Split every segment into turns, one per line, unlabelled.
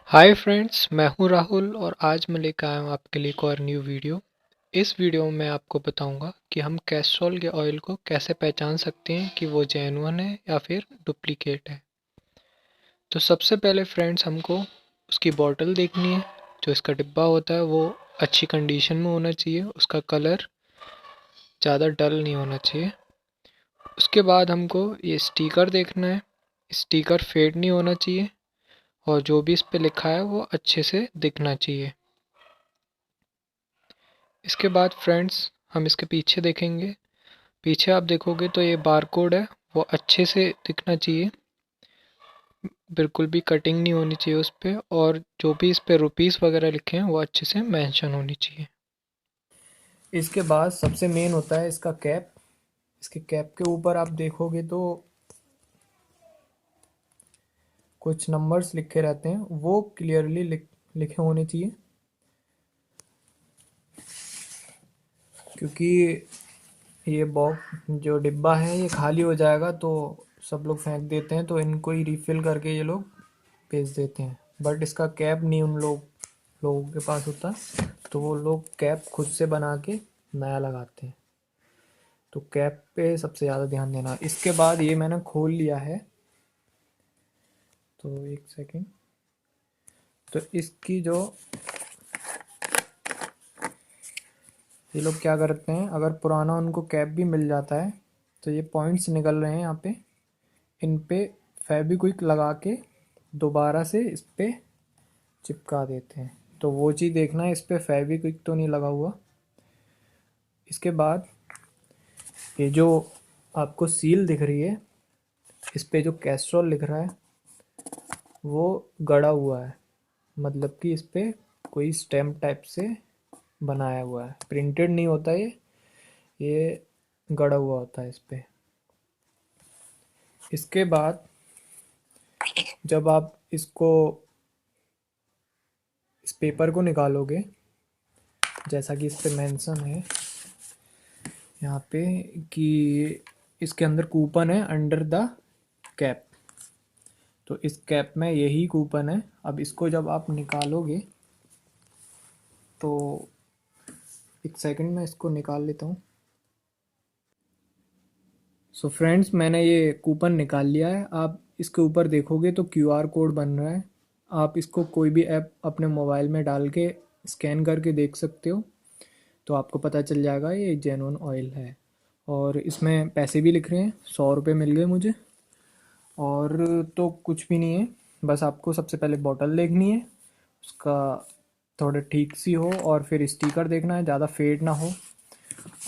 Hi friends, मैं हूं राहुल और आज मैं लेकर आया हूं आपके लिए एक और न्यू वीडियो। इस वीडियो में मैं आपको बताऊंगा कि हम कैस्ट्रॉल के ऑयल को कैसे पहचान सकते हैं कि वो जेन्युइन है या फिर डुप्लीकेट है। तो सबसे पहले फ्रेंड्स हमको उसकी बॉटल देखनी है। जो इसका डिब्बा होता है वो अच्छी कंडीशन में होना चाहिए, उसका कलर ज़्यादा डल नहीं होना चाहिए। उसके बाद हमको ये स्टिकर देखना है, स्टिकर फेड नहीं होना चाहिए और जो भी इस पे लिखा है वो अच्छे से दिखना चाहिए। इसके बाद फ्रेंड्स हम इसके पीछे देखेंगे। पीछे आप देखोगे तो ये बारकोड है, वो अच्छे से दिखना चाहिए, बिल्कुल भी कटिंग नहीं होनी चाहिए उस पे, और जो भी इस पे रुपीस वगैरह लिखे हैं वो अच्छे से मेंशन होनी चाहिए। इसके बाद सबसे मेन होता है इसका कैप। इसके कैप के ऊपर आप देखोगे तो कुछ नंबर्स लिखे रहते हैं, वो क्लियरली लिखे होने चाहिए, क्योंकि ये बॉक्स जो डिब्बा है ये खाली हो जाएगा तो सब लोग फेंक देते हैं, तो इनको ही रिफ़िल करके ये लोग बेच देते हैं। बट इसका कैप नहीं उन लोगों के पास होता, तो वो लोग कैप खुद से बना के नया लगाते हैं। तो कैप पे सबसे ज़्यादा ध्यान देना। इसके बाद ये मैंने खोल लिया है, तो एक सेकेंड। तो इसकी जो ये लोग क्या करते हैं, अगर पुराना उनको कैप भी मिल जाता है तो ये पॉइंट्स निकल रहे हैं यहाँ पे, इन पे फेविक्विक लगा के दोबारा से इस पे चिपका देते हैं। तो वो चीज़ देखना है इस पे फेविक्विक तो नहीं लगा हुआ। इसके बाद ये जो आपको सील दिख रही है, इस पे जो कैस्ट्रॉल लिख रहा है वो गड़ा हुआ है, मतलब कि इस पे कोई स्टैम्प टाइप से बनाया हुआ है, प्रिंटेड नहीं होता ये गड़ा हुआ होता है इस पे। इसके बाद जब आप इस पेपर को निकालोगे, जैसा कि इस पे मेंशन है यहाँ पे कि इसके अंदर कूपन है अंडर द कैप, तो इस कैप में यही कूपन है। अब इसको जब आप निकालोगे तो एक सेकंड में इसको निकाल लेता हूँ। सो फ्रेंड्स, मैंने ये कूपन निकाल लिया है। आप इसके ऊपर देखोगे तो क्यूआर कोड बन रहा है। आप इसको कोई भी ऐप अपने मोबाइल में डाल के स्कैन करके देख सकते हो, तो आपको पता चल जाएगा ये जेन्युइन ऑयल है। और इसमें पैसे भी लिख रहे हैं, 100 रुपये मिल गए मुझे। और तो कुछ भी नहीं है, बस आपको सबसे पहले बॉटल देखनी है, उसका थोड़ा ठीक सी हो, और फिर स्टिकर देखना है, ज़्यादा फेड ना हो,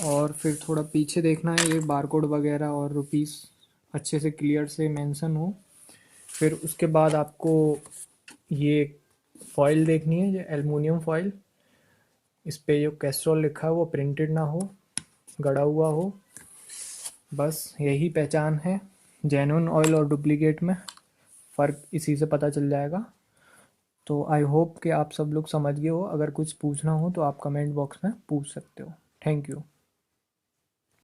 और फिर थोड़ा पीछे देखना है ये बारकोड वगैरह और रुपीस अच्छे से क्लियर से मेंशन हो। फिर उसके बाद आपको ये फॉइल देखनी है, ये एल्युमिनियम फॉइल। इस पे जो कैस्ट्रॉल लिखा है वो प्रिंटेड ना हो, गड़ा हुआ हो। बस यही पहचान है जेन्युइन ऑयल और डुप्लीकेट में, फ़र्क इसी से पता चल जाएगा। तो आई होप कि आप सब लोग समझ गए हो। अगर कुछ पूछना हो तो आप कमेंट बॉक्स में पूछ सकते हो। Thank you.